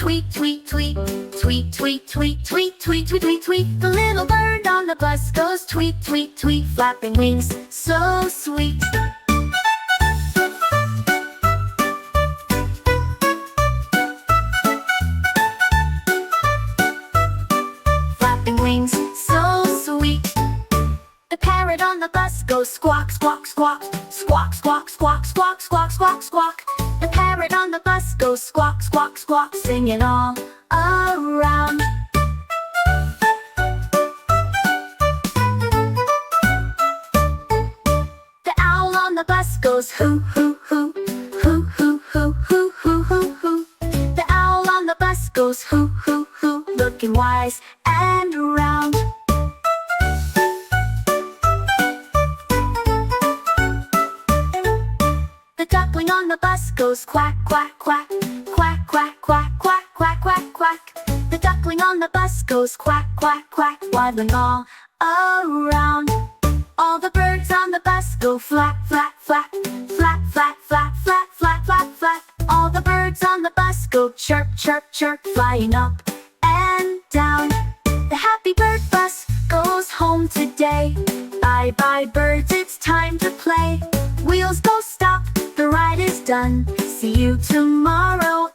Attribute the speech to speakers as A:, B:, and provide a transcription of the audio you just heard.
A: tweet, tweet, tweet, tweet, tweet, tweet, tweet, tweet, tweet, tweet, tweet. The little bird on the bus goes tweet, tweet, tweet, flapping wings, so sweet. Flapping wings, so sweet. The parrot on the bus goes squawk, squawk, squawk, squawk, squawk, squawk, squawk, squawk, squawk, squawk. The parrot on the bus goes squawk, squawk, squawk, singing all around. The owl on the bus goes hoo, hoo, hoo, hoo, hoo, hoo, hoo, hoo, hoo, hoo. The owl on the bus goes hoo, hoo, hoo, looking wise and round. The duckling on the bus goes quack, quack, quack, quack, quack, quack, quack, quack, quack, quack. The duckling on the bus goes quack, quack, quack, waddling all around. All the birds on the bus go flap, flap, flap, flap, flap, flap, flap, flap, flap, flap. All the birds on the bus go chirp, chirp, chirp, flying up and down. The happy bird bus goes home today. Bye bye birds, it's time to play. Wheels go stop, the ride is done. See you tomorrow.